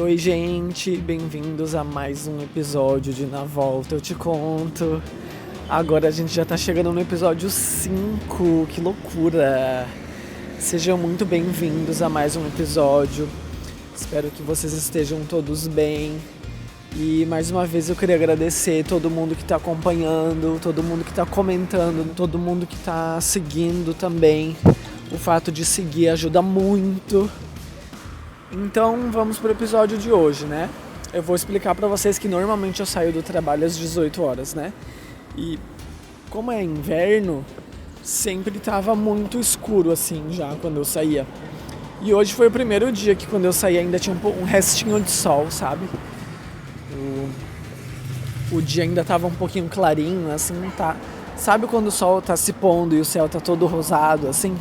Oi, gente, bem-vindos a mais um episódio de Na Volta Eu Te Conto. Agora a gente já tá chegando no episódio 5, que loucura! Sejam muito bem-vindos a mais um episódio. Espero que vocês estejam todos bem. E mais uma vez eu queria agradecer todo mundo que tá acompanhando, todo mundo que tá comentando, todo mundo que tá seguindo também. O fato de seguir ajuda muito. Então vamos pro episódio de hoje, né? Eu vou explicar pra vocês que normalmente eu saio do trabalho às 18 horas, né? E como é inverno, sempre tava muito escuro assim já quando eu saía. E hoje foi o primeiro dia que quando eu saí ainda tinha um restinho de sol, sabe? O dia ainda tava um pouquinho clarinho, assim, tá? Sabe quando o sol tá se pondo e o céu tá todo rosado, assim?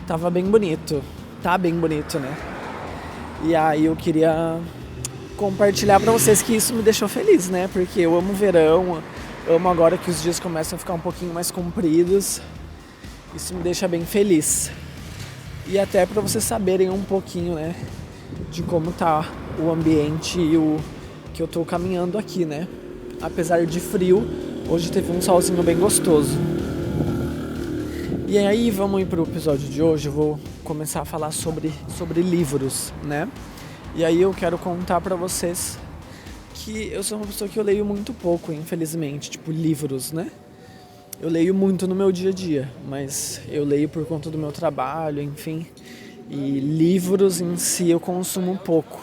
Tava bem bonito. Tá bem bonito, né? E aí eu queria compartilhar pra vocês que isso me deixou feliz, né? Porque eu amo o verão, amo agora que os dias começam a ficar um pouquinho mais compridos. Isso me deixa bem feliz. E até pra vocês saberem um pouquinho, né? De como tá o ambiente e o que eu tô caminhando aqui, né? Apesar de frio, hoje teve um solzinho bem gostoso. E aí, vamos ir pro episódio de hoje. Eu vou começar a falar sobre livros, né? E aí eu quero contar pra vocês que eu sou uma pessoa que eu leio muito pouco, infelizmente. Tipo, livros, né? Eu leio muito no meu dia a dia, mas eu leio por conta do meu trabalho, enfim. E livros em si eu consumo pouco.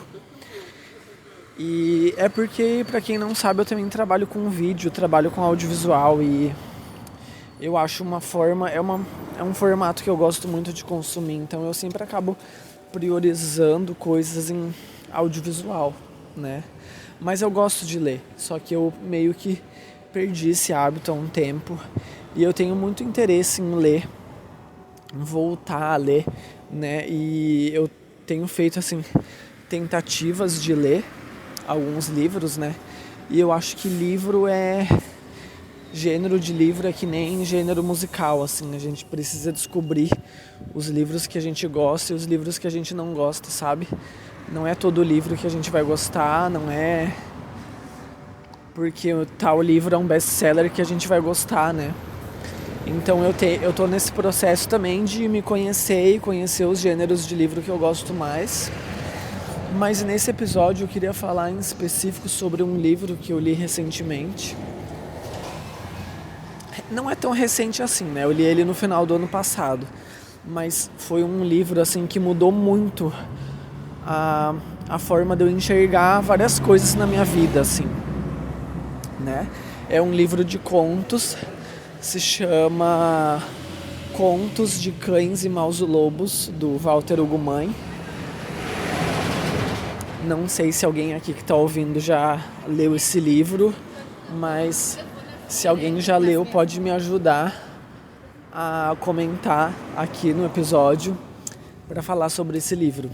E é porque, pra quem não sabe, eu também trabalho com vídeo, trabalho com audiovisual e eu acho uma forma, é um formato que eu gosto muito de consumir, então eu sempre acabo priorizando coisas em audiovisual, né? Mas eu gosto de ler, só que eu meio que perdi esse hábito há um tempo e eu tenho muito interesse em ler, em voltar a ler, né? E eu tenho feito, assim, tentativas de ler alguns livros, né? E eu acho que gênero de livro é que nem gênero musical, assim, a gente precisa descobrir os livros que a gente gosta e os livros que a gente não gosta, sabe? Não é todo livro que a gente vai gostar, não é porque tal livro é um best-seller que a gente vai gostar, né? Então eu tô nesse processo também de me conhecer e conhecer os gêneros de livro que eu gosto mais. Mas nesse episódio eu queria falar em específico sobre um livro que eu li recentemente. Não é tão recente assim, né? Eu li ele no final do ano passado. Mas foi um livro assim que mudou muito a forma de eu enxergar várias coisas na minha vida, assim, né? É um livro de contos, se chama Contos de Cães e Maus Lobos, do Walter Ugumãe. Não sei se alguém aqui que está ouvindo já leu esse livro, mas se alguém já leu pode me ajudar a comentar aqui no episódio para falar sobre esse livro.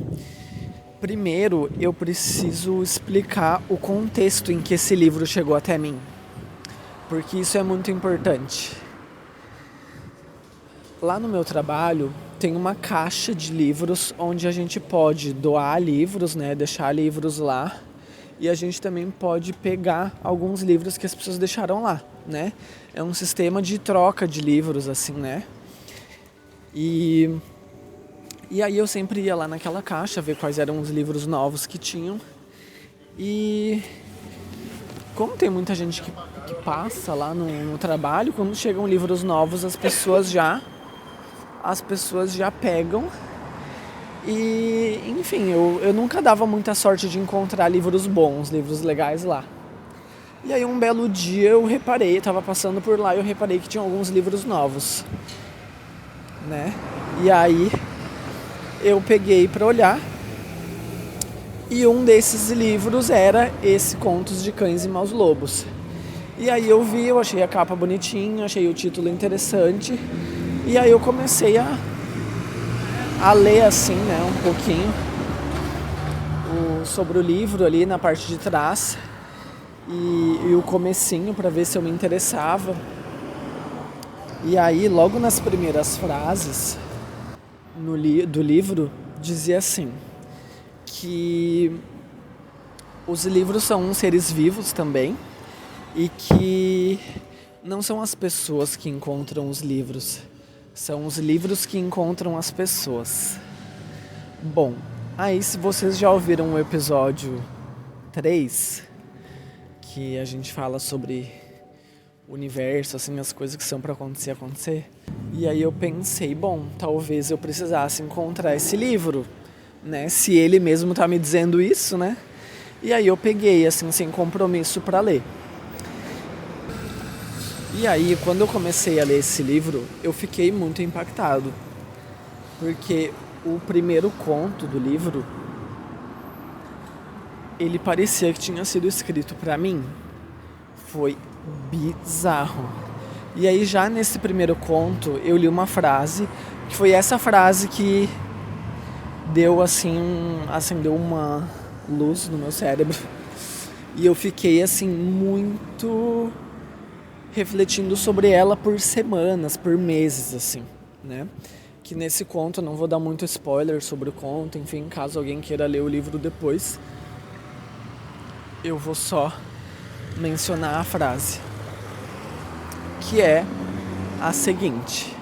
Primeiro, eu preciso explicar o contexto em que esse livro chegou até mim, porque isso é muito importante. Lá no meu trabalho tem uma caixa de livros onde a gente pode doar livros, né, deixar livros lá, e a gente também pode pegar alguns livros que as pessoas deixaram lá, né? É um sistema de troca de livros, assim, né? E aí eu sempre ia lá naquela caixa ver quais eram os livros novos que tinham. E como tem muita gente que passa lá no trabalho, quando chegam livros novos as pessoas já pegam. E, enfim, eu nunca dava muita sorte de encontrar livros bons, livros legais lá. E aí um belo dia eu tava passando por lá e eu reparei que tinha alguns livros novos, né? E aí eu peguei pra olhar e um desses livros era esse Contos de Cães e Maus Lobos. E aí eu achei a capa bonitinha, achei o título interessante. E aí eu comecei a ler assim, né, um pouquinho sobre o livro ali na parte de trás e o comecinho para ver se eu me interessava. E aí logo nas primeiras frases do livro dizia assim, que os livros são uns seres vivos também e que não são as pessoas que encontram os livros, são os livros que encontram as pessoas. Bom, aí se vocês já ouviram o episódio 3, que a gente fala sobre o universo, assim, as coisas que são pra acontecer. E aí eu pensei, bom, talvez eu precisasse encontrar esse livro, né? Se ele mesmo tá me dizendo isso, né? E aí eu peguei, assim, sem compromisso pra ler. E aí, quando eu comecei a ler esse livro, eu fiquei muito impactado. Porque o primeiro conto do livro, ele parecia que tinha sido escrito pra mim. Foi bizarro. E aí já nesse primeiro conto eu li uma frase, que foi essa frase que deu assim, acendeu uma luz no meu cérebro. E eu fiquei assim muito refletindo sobre ela por semanas, por meses assim, né? Que nesse conto, não vou dar muito spoiler sobre o conto, enfim, caso alguém queira ler o livro depois, eu vou só mencionar a frase, que é a seguinte: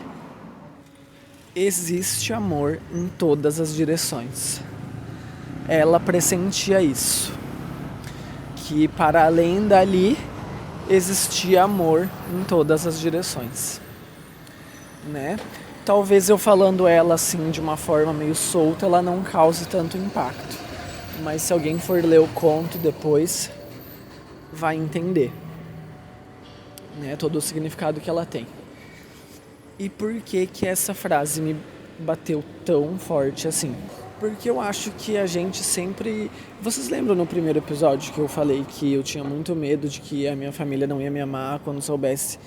existe amor em todas as direções. Ela pressentia isso, que para além dali existia amor em todas as direções, né? Talvez eu falando ela assim de uma forma meio solta, ela não cause tanto impacto, mas se alguém for ler o conto depois, vai entender, né, todo o significado que ela tem. E por que que essa frase me bateu tão forte assim? Porque eu acho que a gente sempre... Vocês lembram no primeiro episódio que eu falei que eu tinha muito medo de que a minha família não ia me amar quando soubesse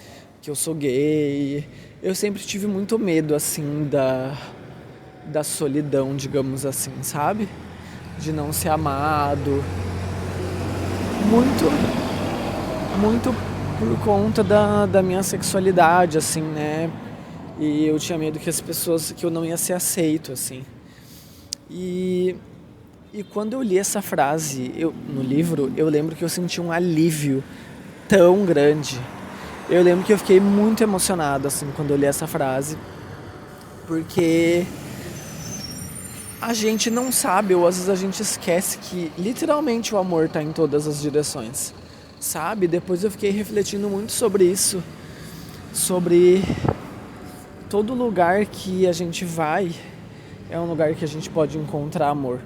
que eu sou gay? Eu sempre tive muito medo, assim, da solidão, digamos assim, sabe? De não ser amado. Muito por conta da minha sexualidade, assim, né? E eu tinha medo que as pessoas... que eu não ia ser aceito, assim. E quando eu li essa frase no livro, eu lembro que eu senti um alívio tão grande. Eu lembro que eu fiquei muito emocionado, assim, quando eu li essa frase. Porque a gente não sabe, ou às vezes a gente esquece que literalmente o amor tá em todas as direções, sabe? Depois eu fiquei refletindo muito sobre isso. Sobre todo lugar que a gente vai é um lugar que a gente pode encontrar amor.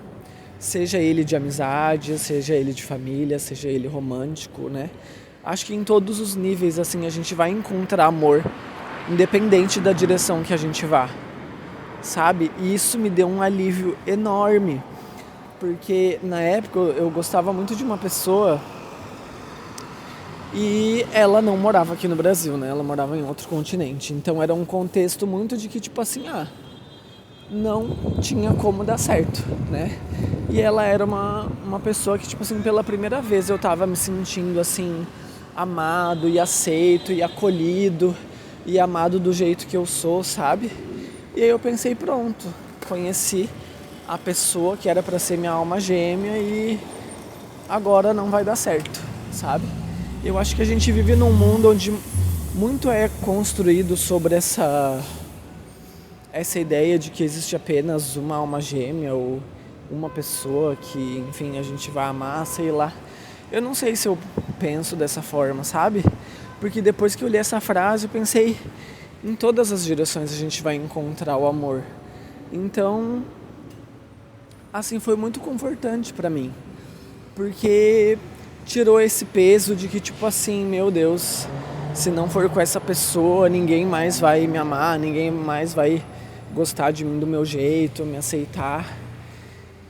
Seja ele de amizade, seja ele de família, seja ele romântico, né? Acho que em todos os níveis, assim, a gente vai encontrar amor, independente da direção que a gente vá, sabe? E isso me deu um alívio enorme, porque na época eu gostava muito de uma pessoa e ela não morava aqui no Brasil, né? Ela morava em outro continente. Então era um contexto muito de que, tipo assim, não tinha como dar certo, né? E ela era uma pessoa que, tipo assim, pela primeira vez eu tava me sentindo, assim, amado e aceito e acolhido e amado do jeito que eu sou, sabe? E aí eu pensei, pronto, conheci a pessoa que era pra ser minha alma gêmea e agora não vai dar certo, sabe? Eu acho que a gente vive num mundo onde muito é construído sobre essa ideia de que existe apenas uma alma gêmea ou uma pessoa que, enfim, a gente vai amar, sei lá. Eu não sei se eu penso dessa forma, sabe? Porque depois que eu li essa frase, eu pensei, em todas as direções a gente vai encontrar o amor. Então, assim, foi muito confortante pra mim. Porque tirou esse peso de que, tipo assim, meu Deus, se não for com essa pessoa, ninguém mais vai me amar, ninguém mais vai gostar de mim do meu jeito, me aceitar.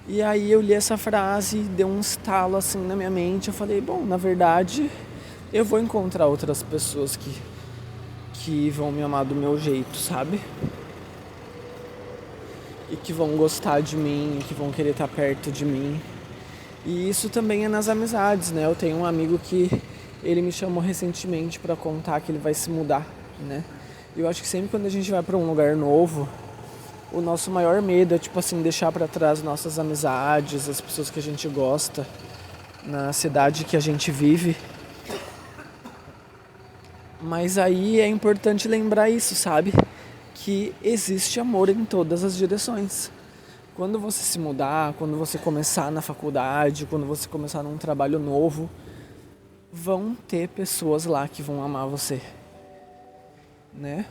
E aí eu li essa frase e deu um estalo assim na minha mente. Eu falei, bom, na verdade eu vou encontrar outras pessoas que vão me amar do meu jeito, sabe? E que vão gostar de mim, e que vão querer estar perto de mim. E isso também é nas amizades, né? Eu tenho um amigo que ele me chamou recentemente pra contar que ele vai se mudar, né? Eu acho que sempre quando a gente vai pra um lugar novo, o nosso maior medo é, tipo assim, deixar pra trás nossas amizades, as pessoas que a gente gosta, na cidade que a gente vive. Mas aí é importante lembrar isso, sabe? Que existe amor em todas as direções. Quando você se mudar, quando você começar na faculdade, quando você começar num trabalho novo, vão ter pessoas lá que vão amar você, né?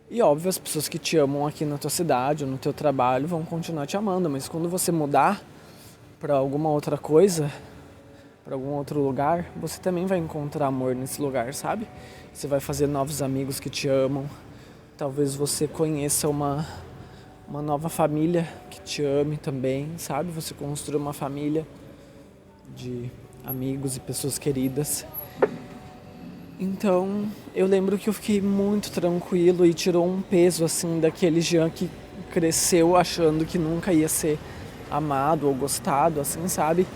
E óbvio, as pessoas que te amam aqui na tua cidade ou no teu trabalho vão continuar te amando, mas quando você mudar para alguma outra coisa, para algum outro lugar, você também vai encontrar amor nesse lugar, sabe? Você vai fazer novos amigos que te amam. Talvez você conheça uma nova família que te ame também, sabe? Você construa uma família de amigos e pessoas queridas. Então, eu lembro que eu fiquei muito tranquilo e tirou um peso, assim, daquele Jean que cresceu achando que nunca ia ser amado ou gostado, assim, sabe?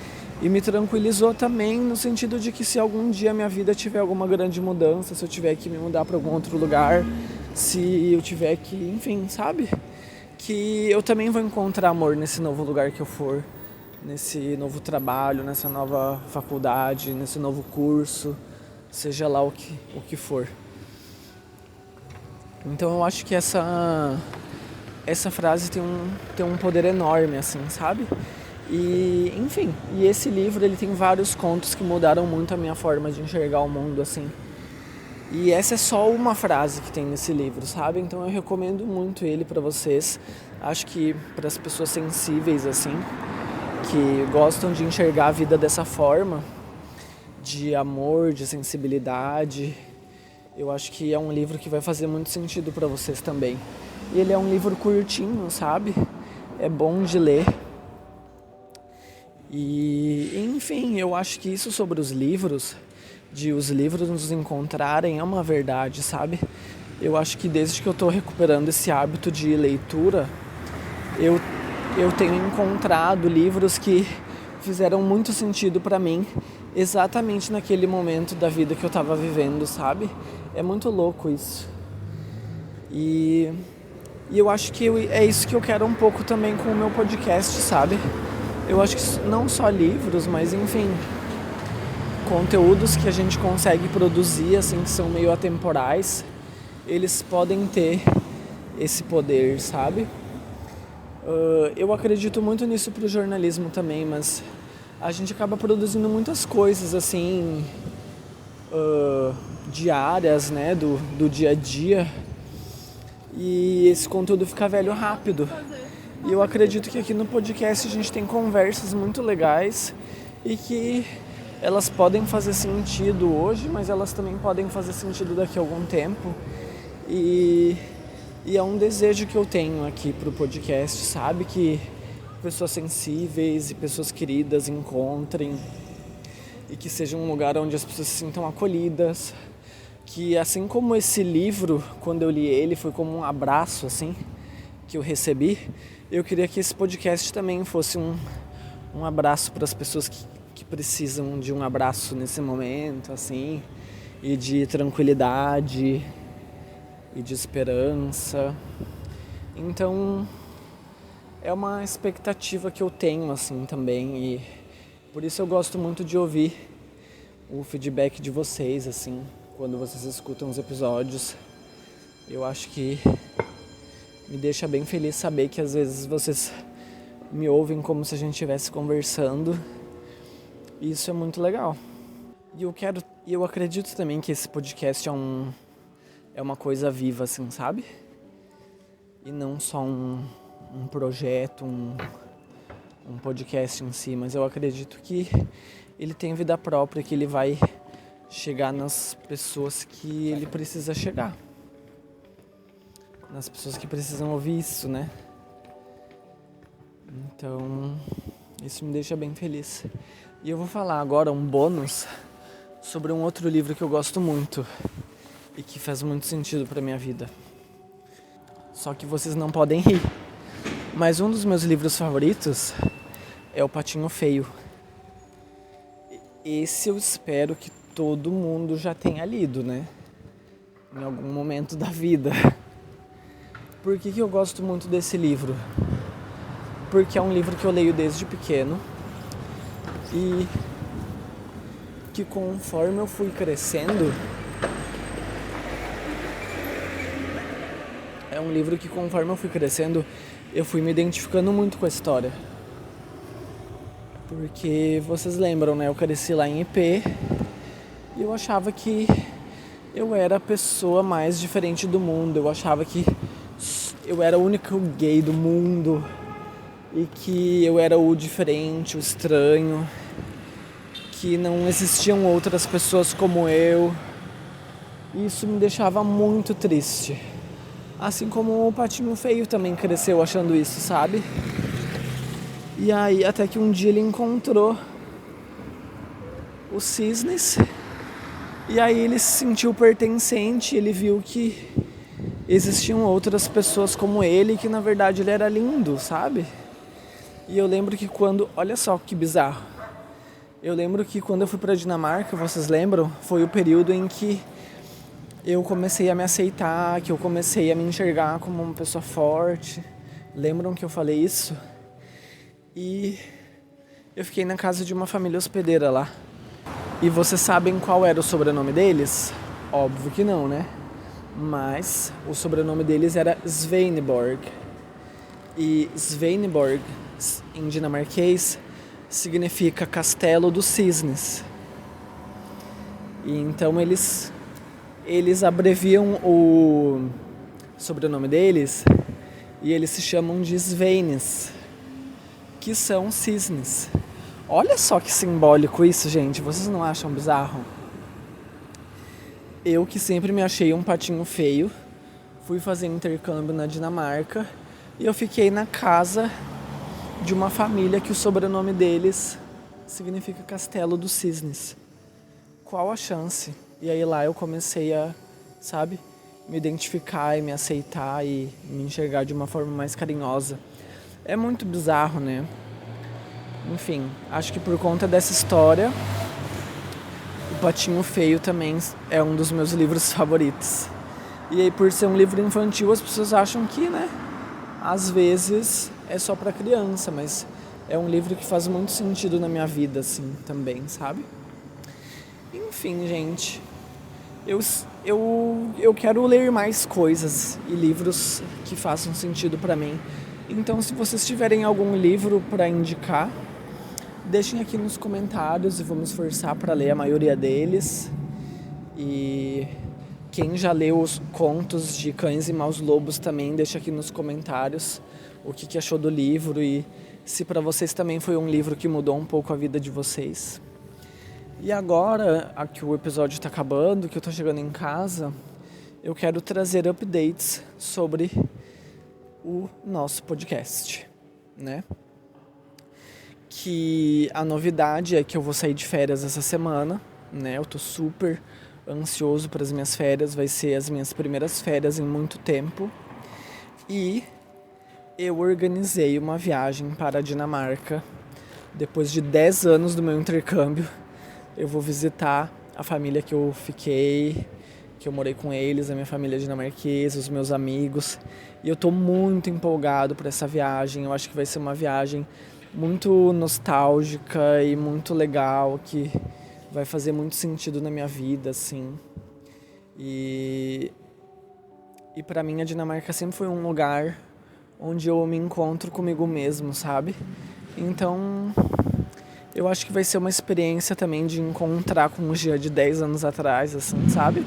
E me tranquilizou também no sentido de que se algum dia minha vida tiver alguma grande mudança, se eu tiver que me mudar para algum outro lugar, se eu tiver que, enfim, sabe? Que eu também vou encontrar amor nesse novo lugar que eu for, nesse novo trabalho, nessa nova faculdade, nesse novo curso, seja lá o que for. Então eu acho que essa frase tem um poder enorme, assim, sabe? E, enfim, e esse livro ele tem vários contos que mudaram muito a minha forma de enxergar o mundo, assim. E essa é só uma frase que tem nesse livro, sabe? Então eu recomendo muito ele pra vocês. Acho que para as pessoas sensíveis, assim, que gostam de enxergar a vida dessa forma, de amor, de sensibilidade, eu acho que é um livro que vai fazer muito sentido pra vocês também. E ele é um livro curtinho, sabe? É bom de ler. E, enfim, eu acho que isso sobre os livros, de os livros nos encontrarem, é uma verdade, sabe? Eu acho que desde que eu tô recuperando esse hábito de leitura, eu tenho encontrado livros que fizeram muito sentido pra mim, exatamente naquele momento da vida que eu tava vivendo, sabe? É muito louco isso. E eu acho que é isso que eu quero um pouco também com o meu podcast, sabe? Eu acho que não só livros, mas enfim, conteúdos que a gente consegue produzir, assim, que são meio atemporais, eles podem ter esse poder, sabe? Eu acredito muito nisso pro jornalismo também, mas a gente acaba produzindo muitas coisas, assim, diárias, né, do dia a dia, e esse conteúdo fica velho rápido. E eu acredito que aqui no podcast a gente tem conversas muito legais e que elas podem fazer sentido hoje, mas elas também podem fazer sentido daqui a algum tempo. E é um desejo que eu tenho aqui pro podcast, sabe? Que pessoas sensíveis e pessoas queridas encontrem e que seja um lugar onde as pessoas se sintam acolhidas. Que assim como esse livro, quando eu li ele, foi como um abraço, assim, que eu recebi, eu queria que esse podcast também fosse um abraço para as pessoas que precisam de um abraço nesse momento, assim, e de tranquilidade e de esperança. Então, é uma expectativa que eu tenho, assim, também, e por isso eu gosto muito de ouvir o feedback de vocês, assim, quando vocês escutam os episódios. Eu acho que me deixa bem feliz saber que às vezes vocês me ouvem como se a gente estivesse conversando. E isso é muito legal. E eu acredito também que esse podcast é uma coisa viva, assim, sabe? E não só um projeto, um podcast em si, mas eu acredito que ele tem vida própria, que ele vai chegar nas pessoas que ele precisa chegar. Nas pessoas que precisam ouvir isso, né? Então, isso me deixa bem feliz. E eu vou falar agora um bônus sobre um outro livro que eu gosto muito e que faz muito sentido pra minha vida. Só que vocês não podem rir. Mas um dos meus livros favoritos é O Patinho Feio. Esse eu espero que todo mundo já tenha lido, né? Em algum momento da vida. Por que eu gosto muito desse livro? Porque é um livro que eu leio desde pequeno. E que conforme eu fui crescendo, eu fui me identificando muito com a história. Porque vocês lembram, né? Eu cresci lá em IP e eu achava que eu era a pessoa mais diferente do mundo. Eu achava que eu era o único gay do mundo e que eu era o diferente, o estranho, que não existiam outras pessoas como eu. E isso me deixava muito triste. Assim como o Patinho Feio também cresceu achando isso, sabe? E aí até que um dia ele encontrou os cisnes. E aí ele se sentiu pertencente, ele viu que existiam outras pessoas como ele, que na verdade ele era lindo, sabe? E eu lembro que olha só que bizarro. Eu lembro que quando eu fui pra Dinamarca, vocês lembram? Foi o período em que eu comecei a me aceitar, que eu comecei a me enxergar como uma pessoa forte. Lembram que eu falei isso? E eu fiquei na casa de uma família hospedeira lá. E vocês sabem qual era o sobrenome deles? Óbvio que não, né? Mas o sobrenome deles era Svaneborg. E Svaneborg, em dinamarquês, significa Castelo dos Cisnes. E então eles abreviam o sobrenome deles e eles se chamam de Svanes, que são cisnes. Olha só que simbólico isso, gente. Vocês não acham bizarro? Eu que sempre me achei um patinho feio, fui fazer intercâmbio na Dinamarca e eu fiquei na casa de uma família que o sobrenome deles significa Castelo dos Cisnes. Qual a chance? E aí lá eu comecei a, sabe, me identificar e me aceitar e me enxergar de uma forma mais carinhosa. É muito bizarro, né? Enfim, acho que por conta dessa história, O Patinho Feio também é um dos meus livros favoritos. E aí, por ser um livro infantil, as pessoas acham que, né, às vezes é só pra criança, mas é um livro que faz muito sentido na minha vida, assim, também, sabe? Enfim, gente, eu quero ler mais coisas e livros que façam sentido pra mim. Então, se vocês tiverem algum livro pra indicar, deixem aqui nos comentários e vou me esforçar para ler a maioria deles. E quem já leu os contos de Cães e Maus Lobos também, deixa aqui nos comentários o que achou do livro e se para vocês também foi um livro que mudou um pouco a vida de vocês. E agora, que o episódio está acabando, que eu estou chegando em casa, eu quero trazer updates sobre o nosso podcast, né? Que a novidade é que eu vou sair de férias essa semana, né? Eu tô super ansioso para as minhas férias, vai ser as minhas primeiras férias em muito tempo. E eu organizei uma viagem para a Dinamarca. Depois de 10 anos do meu intercâmbio, eu vou visitar a família que eu fiquei, que eu morei com eles, a minha família dinamarquesa, os meus amigos. E eu tô muito empolgado por essa viagem. Eu acho que vai ser uma viagem muito nostálgica e muito legal, que vai fazer muito sentido na minha vida, assim. E pra mim a Dinamarca sempre foi um lugar onde eu me encontro comigo mesmo, sabe? Então, eu acho que vai ser uma experiência também de encontrar com o Gia de 10 anos atrás, assim, sabe?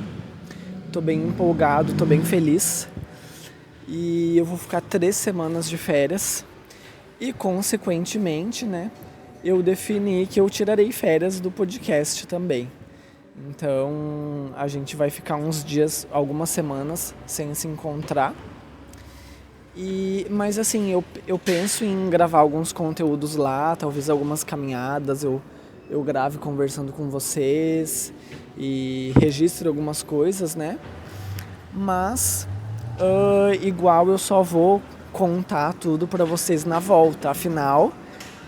Tô bem empolgado, tô bem feliz. E eu vou ficar 3 semanas de férias. E, consequentemente, né, eu defini que eu tirarei férias do podcast também. Então, a gente vai ficar uns dias, algumas semanas, sem se encontrar. Mas, assim, eu penso em gravar alguns conteúdos lá, talvez algumas caminhadas eu grave conversando com vocês e registre algumas coisas, né? Mas, igual eu só vou contar tudo pra vocês na volta. Afinal,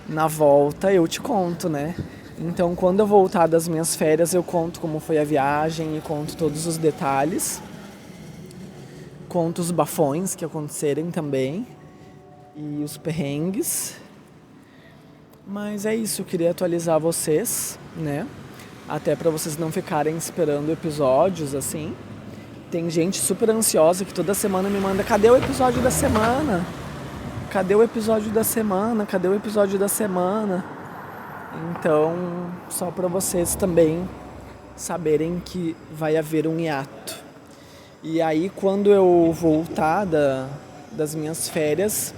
na volta eu te conto, né? Então, quando eu voltar das minhas férias, eu conto como foi a viagem e conto todos os detalhes. Conto os bafões que acontecerem também e os perrengues. Mas é isso, eu queria atualizar vocês, né? até para vocês não ficarem esperando episódios assim. Tem gente super ansiosa que toda semana me manda: cadê o episódio da semana? Cadê o episódio da semana? Cadê o episódio da semana? Então, só para vocês também saberem que vai haver um hiato. E aí, quando eu voltar das minhas férias,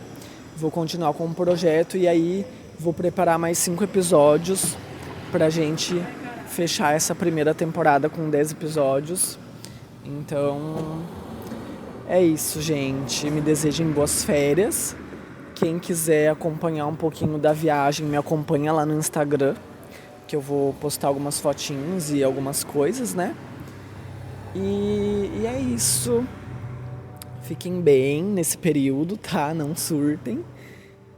vou continuar com o projeto e aí vou preparar mais 5 episódios pra gente fechar essa primeira temporada com 10 episódios. Então, é isso, gente. Me desejem boas férias. Quem quiser acompanhar um pouquinho da viagem, me acompanha lá no Instagram, que eu vou postar algumas fotinhos e algumas coisas, né? E é isso. Fiquem bem nesse período, tá? Não surtem.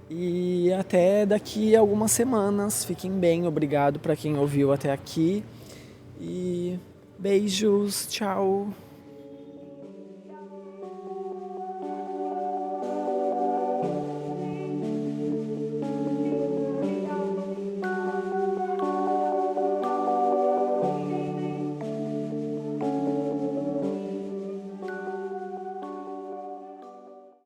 E até daqui a algumas semanas. Fiquem bem. Obrigado para quem ouviu até aqui. E beijos. Tchau.